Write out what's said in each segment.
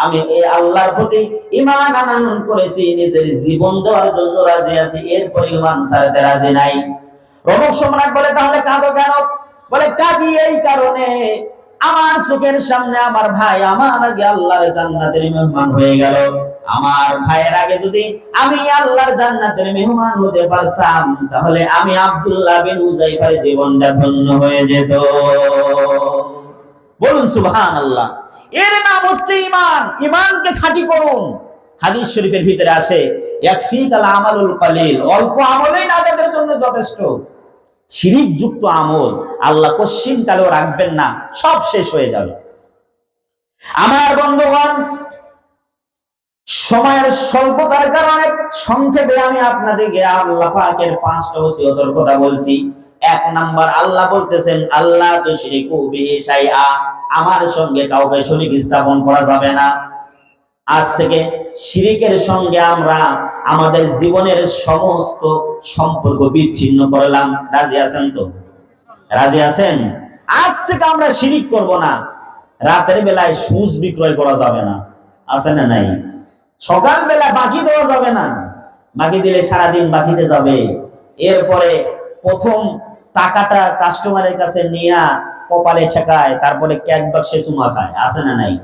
আমি এই আল্লাহর প্রতি ঈমান আনয়ন করেছি, নিজের জীবন দেওয়ার জন্য রাজি আছি, এরপরে ঈমান ছাড়তে রাজি নাই। রোমক সম্রাট বলে, তাহলে কাঁদো কেন? বলে, কাঁদি এই কারণে, আমার চোখের সামনে আমার ভাই আমার আগে আল্লাহর জান্নাতের মেহমান হয়ে গেল। আমার ভাইয়ের আগে যদি আমি আল্লাহর জান্নাতের মেহমান হতে পারতাম, তাহলে আমি আব্দুল্লাহ বিন হুযাইফার জীবনটা ধন্য হয়ে যেত। বলুন সুবহানাল্লাহ। এর নাম হচ্ছে ঈমান। ঈমানকে খাঁটি করুন। হাদিস শরীফের ভিতরে আসে, ইয়াকফিকাল আমালুল কলিল, অল্প আমলেই নাজাতের জন্য যথেষ্ট। শিরিক যুক্ত আমল আল্লাহ পশ্চিম কালেও রাখবেন না, সব শেষ হয়ে যাবে। আমার বন্ধুগণ, সময়ের স্বল্পতার কারণে সংক্ষেপে আমি আপনাদেরকে আল্লাহ পাকের 5টা ওসিয়তের কথা বলছি। 1 নাম্বার, আল্লাহ বলতেছেন, আল্লাহ তুশরিকু বিহি শাইআ, আমার সঙ্গে কাউকে শরীক স্থাপন করা যাবে না। আজ থেকে শিরিকের সঙ্গে আমরা আমাদের জীবনের সমস্ত সম্পর্ক বিচ্ছিন্ন করলাম। রাজি আছেন তো? রাজি আছেন? আজ থেকে আমরা শিরিক করব না। রাতের বেলায় সুজ বিক্রয় করা যাবে না, আছে না নাই? সকাল বেলা বাকি দেওয়া যাবে না, বাকি দিলে সারাদিন বাকিতে যাবে। এরপরে প্রথম টাকাটা কাস্টমারের কাছে নিয়ে কপালে ঠেকায়, তারপরে ক্যাশ বাক্সে চুমা খায়, আছে না নাই?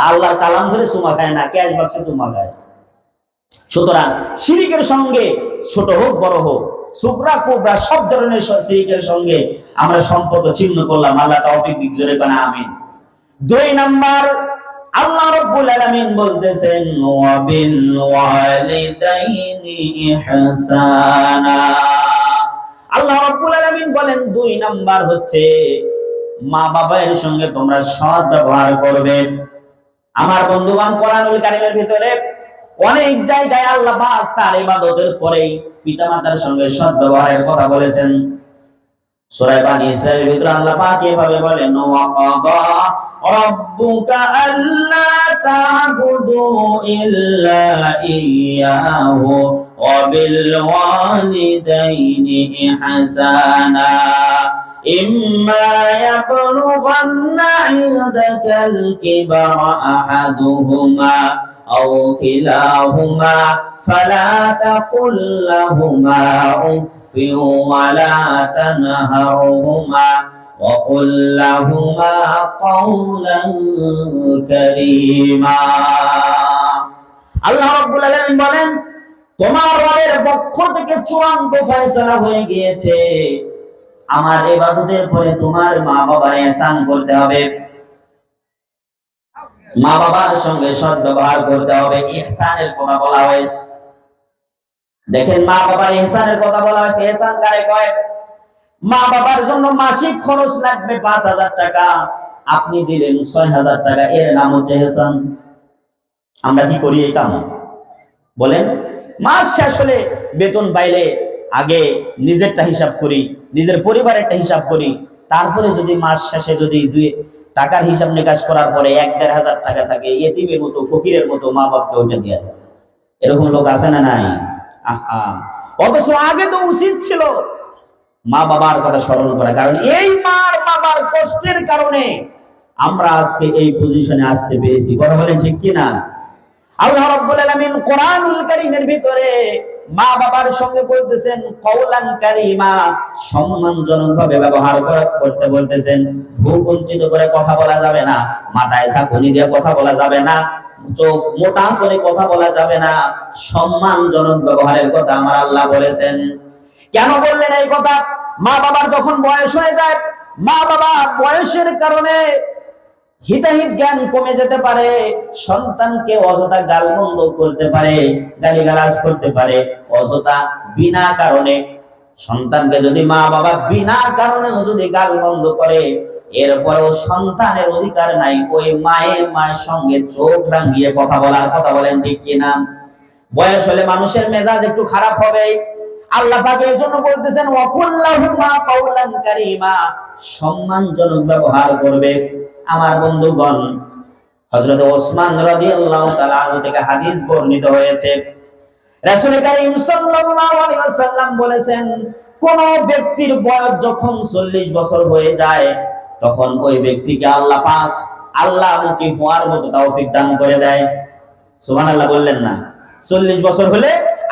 আল্লাহর কালাম ধরে চুমা খায় না, ক্যাশ বাক্সে চুমা খায়। সুতরাং শিরিকের সঙ্গে ছোট হোক বড় হোক, সুকরা কুবরা, সব ধরনের শিরিকের সঙ্গে আমরা সম্পর্ক ছিন্ন করলাম। আল্লাহ তৌফিক দিক, জোরে কোন আমিন। 2 নাম্বার, আল্লাহ রাব্বুল আলামিন বলতেছেন, ওয়া বিল ওয়ালিদাইনি ইহসানা। আল্লাহ রাব্বুল আলামিন বলেন 2 নাম্বার হচ্ছে মা বাবার সঙ্গে তোমরা সৎ ব্যবহার করবে। আমার বন্ধুগণ, কোরআনুল কারীমের ভিতরে অনেক জায়গায় আল্লাহ পাক তার ইবাদতের পরেই পিতামাতার সঙ্গে সৎ ব্যবহারের কথা বলেছেন। সূরা বানী ইসরাঈলের ভিতরে আল্লাহ পাক এভাবে বলেন, ওয়া কাদা রাব্বুকা আল্লা তা'বুদু ইল্লা ইয়্যাহু ওয়া বিল ওয়ালিদাইনি ইহসানা ইম্মা ইয়াবলুগান্না ইনদাকাল কিবারা আহাদুহুমা أو كلاهما فلا تقل لهما أف ولا تنهرهما وقل لهما قولا كريما। আল্লাহ রাব্বুল আলামিন বলেন, তোমার রবের পক্ষ থেকে চূড়ান্ত ফয়সালা হয়ে গিয়েছে, আমার ইবাদতের পরে তোমার মা বাবার ইহসান করতে হবে, মা বাবার সঙ্গে সৎ ব্যবহার করতে হবে। ইহসানের কথা বলা হয়েছে। দেখেন, মা বাবার ইহসানের কথা বলা হয়েছে। ইহসান কারে কয়? মা বাবার জন্য মাসিক খরচ লাগবে 5,000 টাকা, আপনি দিলেন 6,000 টাকা, এর নাম হচ্ছে ইহসান। আমরা কি করি এই কাম? বলেন, মাস শেষ হলে বেতন পাইলে আগে নিজেরটা হিসাব করি, নিজের পরিবারেরটা হিসাব করি, তারপরে যদি মাস শেষে যদি টাকার হিসাব নিকাশ করার পরে 1-1.5 হাজার টাকা থাকে, এতিমের মতো ফকিরের মতো মা বাপকে ওইটা দিয়ে দেয়। এরকম লোক আছে না নাই? অথচ আগে তো উচিত ছিল মা বাবার কথা স্মরণ করা, কারণ এই মার বাবার কষ্টের কারণে আমরা আজকে এই পজিশনে আসতে পেরেছি। কথা বলেন ঠিক কিনা? আল্লাহ রাব্বুল আলামিন কোরআনুল কারীমের ভিতরে মা বাবার সঙ্গে বলতেছেন কওলান কারীমা, সম্মানজনকভাবে ব্যবহার করতে বলতেছেন। ভ্রুকুঞ্চিত করে কথা বলা যাবে না, মাথায় ঝাঁকুনি দিয়ে কথা বলা যাবে না, চোখ মোটা করে কথা বলা যাবে না, সম্মানজনক ব্যবহারের কথা আমার আল্লাহ বলেছেন। কেন বললেন এই কথা? মা বাবার যখন বয়স হয়ে যায়, মা বাবা বয়সের কারণে হিতাহিত জ্ঞান কমে যেতে পারে, সন্তানকে অযথা গালমন্দ করতে পারে, গালিগালাজ করতে পারে অযথা, বিনা কারণে। সন্তানকে যদি মা বাবা বিনা কারণে যদি গালমন্দ করে, এরপরেও সন্তানের অধিকার নাই ওই মায়ের সঙ্গে চোখ রাঙিয়ে কথা বলার। কথা বলেন ঠিক কিনা? বয়স হলে মানুষের মেজাজ একটু খারাপ হবে। আল্লাহ পাক এর জন্য বলতেছেন ওয়াকুল্লাহুমা কাওলান কারীমা, সম্মানজনক ব্যবহার করবে। আমার বন্ধুগণ, হযরত ওসমান রাদিয়াল্লাহু তাআলা আনহু থেকে হাদিস বর্ণিত হয়েছে, রাসূল কারীম সাল্লাল্লাহু আলাইহি ওয়াসাল্লাম বলেছেন, কোন ব্যক্তির বয়স যখন 40 বছর হয়ে যায়, তখন ওই ব্যক্তিকে আল্লাহ পাক আল্লাহমুখী হওয়ার মতো তৌফিক দান করে দেয়। সুবহানাল্লাহ বললেন না? 40 বছর হলে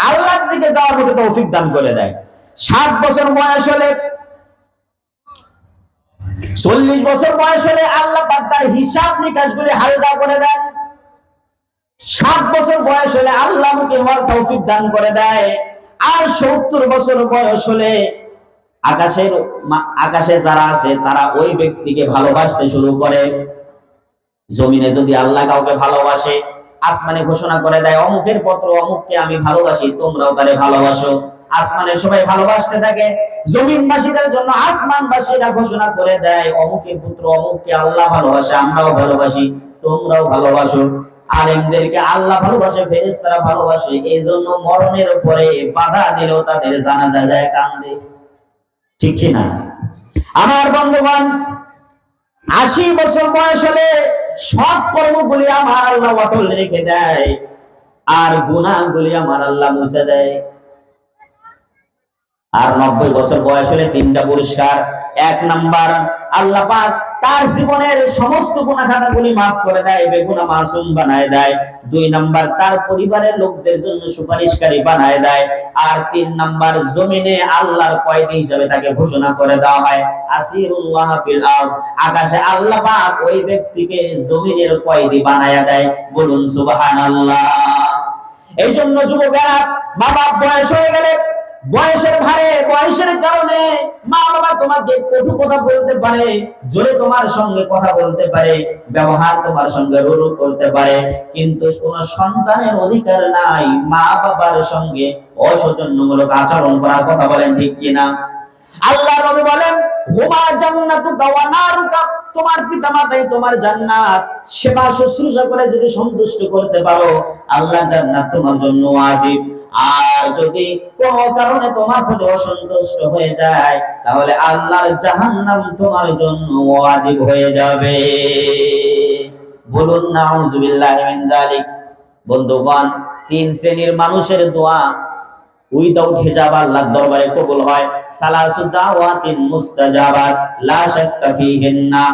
আল্লাহর দিকে যাওয়ার মতো তৌফিক দান করে দেয়। 60 বছর বয়স হলে, 40 বছর বয়স হলে আল্লাহ পাক তার হিসাব নিকাশগুলি হালকা করে দেন। 60 বছর বয়স হলে আল্লাহমুখী হওয়ার তৌফিক দান করে দেয়। আর 70 বছর বয়স হলে আকাশে যারা আছে তারা ওই ব্যক্তিকে ভালোবাসতে শুরু করে। জমিনে যদি আল্লাহ কাউকে ভালোবাসে, আসমানে ঘোষণা করে দেয় অমুকের পুত্র অমুককে আমি ভালোবাসি, তোমরাও তারে ভালোবাসো। আসমানে সবাই ভালোবাসতে থাকে। জমিনবাসীদের জন্য আসমানবাসীরা ঘোষণা করে দেয় অমুকের পুত্র অমুককে আল্লাহ ভালোবাসে, আমরাও ভালোবাসি, তোমরাও ভালোবাসো। আলেমদেরকে আল্লাহ ভালোবাসে, ফেরেশতারা ভালোবাসে। এই জন্য মরণের পরে বাধা দিলেও তাদের জানাজা যায় কান্দে। ঠিক কি না? আমার বন্ধুগণ, 80 বছর বয়স হলে সৎ কর্মগুলি আমার আল্লাহ অটল রেখে দেয়, আর গুনাহগুলি আমার আল্লাহ মুছে দেয়। আর 90 বছর বয়স হলে 3টা পুরস্কার। 1 নাম্বার, আল্লাহ পাক তার জীবনের সমস্ত গুনাহ খাতাগুলি মাফ করে দেয়, বেগুনাহ মাসুম বানায় দেয়। 2 নাম্বার, তার পরিবারের লোকদের জন্য সুপারিশকারী বানায় দেয়। আর 3 নাম্বার, জমিনে আল্লাহর কয়েদি হিসেবে তাকে ঘোষণা করে দেওয়া হয় আসিরুল্লাহ ফিল আরদ। আকাশে আল্লাহ পাক ওই ব্যক্তিকে জমিনের কয়েদি বানায়া দেয়। বলুন সুবহানাল্লাহ। এই জন্য যুবকেরা, মা বাপ বয়স হয়ে গেলে বয়সের ভারে, বয়সের কারণে মা বাবা তোমাকে কটু কথা বলতে পারে, জোরে তোমার সঙ্গে কথা বলতে পারে, ব্যবহার তোমার সঙ্গে রুড়ু করতে পারে, কিন্তু কোন সন্তানের অধিকার নাই মা বাবার সঙ্গে অসৌজন্যমূলক আচরণ করার। কথা বলেন ঠিক কিনা? আল্লাহ নবী বলেন হুমা জান্নাতুকা ওয়া নারুকা, তোমার পিতামাতাই তোমার জান্নাত। সেবা শুশ্রূষা করে যদি সন্তুষ্ট করতে পারো, আল্লাহর জান্নাত তোমার জন্য ওয়াজিব। আর যদি কোনো কারণে তোমার প্রতি অসন্তুষ্ট হয়ে যায়, তাহলে আল্লাহর জাহান্নাম তোমার জন্য ওয়াজিব হয়ে যাবে। বলুন নাউযুবিল্লাহি মিন যালিক। বন্ধুগণ, 3 শ্রেণীর মানুষের দোয়া উইদাউট হিজাব আল্লাহর দরবারে কবুল হয়। সালাসু দাওয়াতিন মুস্তাজাবাত লা শাক্কা ফিহিন্না।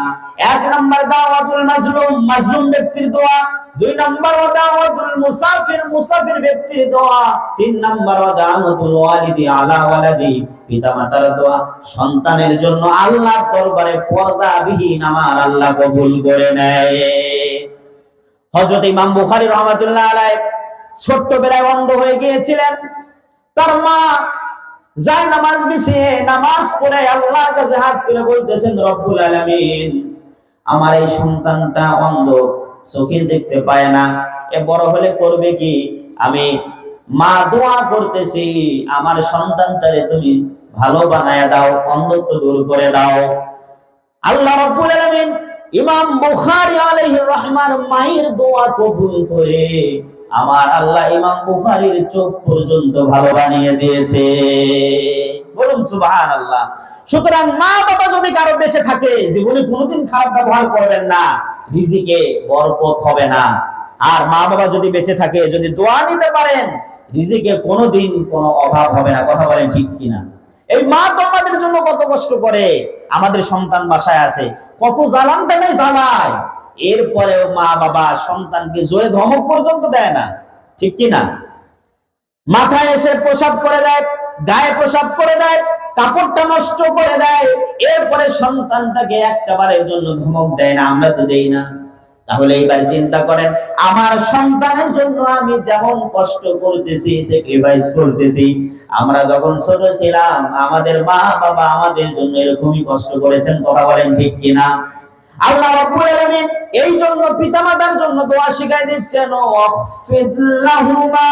1 নাম্বার দাওয়াতুল মাজলুম, মাজলুম ব্যক্তির দোয়া। 2 নাম্বার দাওয়াতুল মুসাফির, মুসাফির ব্যক্তির দোয়া। 3 নাম্বার দাওয়াতুল ওয়ালিদি আলা ওয়ালাদি, পিতামাতার দোয়া সন্তানের জন্য আল্লাহর দরবারে পর্দাবিহীন আমার আল্লাহ কবুল করে নেয়। হযরত ইমাম বুখারী রাহমাতুল্লাহ আলাইহি ছোট্টবেলায় অন্ধ হয়ে গিয়েছিলেন। তার মা যায় নামাজ বিছিয়ে নামাজ পড়ে আল্লাহর কাছে হাত তুলে বলতেছেন, রব্বুল আলামিন, আমার এই সন্তানটা অন্ধ, চোখে দেখতে পায় না, এ বড় হলে করবে কি? আমি মা দোয়া করতেছি, আমার সন্তানটারে তুমি ভালো বানায়া দাও, অন্ধত্ব দূর করে দাও। আল্লাহ রাব্বুল আলামিন ইমাম বুখারী আলাইহির রহমার মায়ের দোয়া কবুল করে আমার আল্লাহ ইমাম বুখারীর চোখ পর্যন্ত ভালো বানিয়ে দিয়েছে। বলুন সুবহানাল্লাহ। সুতরাং মা বাবা যদি কারো বেঁচে থাকে, জীবনে কোনোদিন খারাপ ব্যবহার করবেন না, রিজিকে বরকত হবে না। আর মা বাবা যদি বেঁচে থাকে, যদি দোয়া নিতে পারেন, রিজিকে কোনোদিন কোনো অভাব হবে না। কথা বলেন ঠিক কিনা? এই মা তো আমাদের জন্য কত কষ্ট করে, আমাদের সন্তান বাসায় আছে, কত জ্বালানটা নেই জ্বালায়, এরপরেও মা বাবা সন্তানকে জোরে ধমক পর্যন্ত দেয় না। ঠিক কিনা? মাথায় এসে প্রসাব করে দেয়, গায়ে প্রসাব করে দেয়, কাপড়টা নষ্ট করে দেয়, এরপরে সন্তানটাকে একটা বারের জন্য ধমক দেয় না। আমরা তো দেই না। তাহলে এইবার চিন্তা করেন, আমার সন্তানের জন্য আমি যেমন কষ্ট করতেছি, স্যাক্রিফাইস করতেছি, আমরা যখন ছোট ছিলাম আমাদের মা বাবা আমাদের জন্য এরকমই কষ্ট করেছেন। কথা বলেন ঠিক কিনা? আল্লাহ রাব্বুল আলামিন এই জন্য পিতামাতার জন্য দোয়া শিখাই দিচ্ছেন, ওয়াখফিদ লাহুমা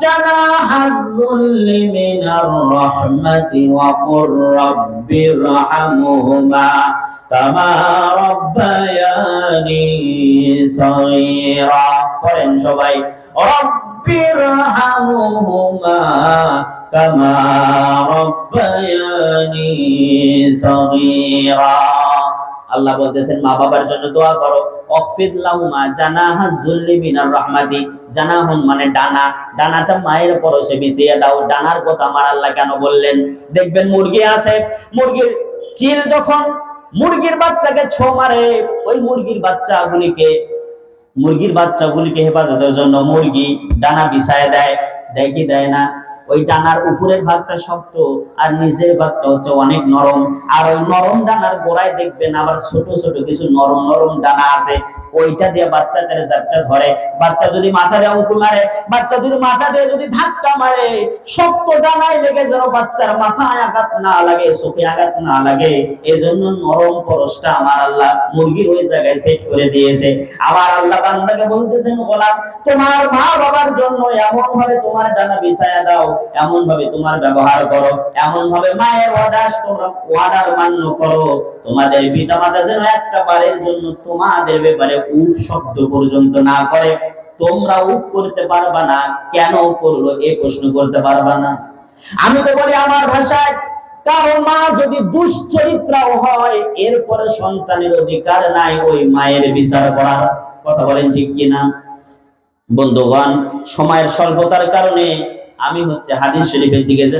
জানাহাযুল্লি মিনার রাহমাতি ওয়া কুর রাব্বিরহামহুমা কামা রাব্বায়ানি সাগীরা। পড়েন সবাই, রাব্বিরহামহুমা কামা রাব্বায়ানি সাগীরা। আল্লাহ বলতেছেন মা বাবার জন্য দোয়া করো। ওয়াকফিদ লাহুমা জানাহাযুল্লি মিনার রাহমাতি। জানাহুন মানে ডানা, ডানাটা মায়ের পরশে বিছিয়ে দাও। ডানার কথা আমার আল্লাহ কেন বললেন? দেখবেন মুরগি আছে, মুরগির চিল যখন মুরগির বাচ্চাকে ছো মারে, ওই মুরগির বাচ্চাগুলিকে হেফাজতের জন্য মুরগি ডানা বিছায় দেয়, দেয় কি দেয় না? ওই ডানার উপরের ভাগটা শক্ত আর নিচের ভাগটা হচ্ছে অনেক নরম, আর ওই নরম ডানার গোড়ায় দেখবেন আবার ছোট ছোট কিছু নরম নরম ডানা আছে, ওইটা দিয়ে বাচ্চা তার জাপটা ধরে। বাচ্চা যদি মাথা দিয়ে উঁকি মারে, বাচ্চা যদি মাথা দিয়ে যদি ধাক্কা মারে, শক্ত ডানায় লেগে যেন বাচ্চার মাথায় আঘাত না লাগে, চোখে আঘাত না লাগে, এজন্য নরম পরশটা আমার আল্লাহ মুরগির ওই জায়গায় সেট করে দিয়েছে। আমার আল্লাহ বান্দাকে বলতেছেন, গোলাম তোমার মা বাবার জন্য এমন ভাবে তোমার ডানা বিছায়া দাও, এমন ভাবে তোমার ব্যবহার করো, এমন ভাবে মায়ের অর্ডার মান্য করো, তোমাদের পিতামাতা যেন একটা বারের জন্য তোমাদের ব্যাপারে উফ শব্দ পর্যন্ত না করে। তোমরা উফ করতে পারবা না, কেন করলো এই প্রশ্ন করতে পারবা না? আমি তো বলি আমার ভাষায়, কারণ মা যদি দুশ্চরিত্রাও হয়, এরপরে সন্তানের অধিকার নাই ওই মায়ের বিচার করার। কথা বলেন ঠিক কিনা? বন্ধুগণ, সময়ের স্বল্পতার কারণে আমি হাদিস শরীফের দিকে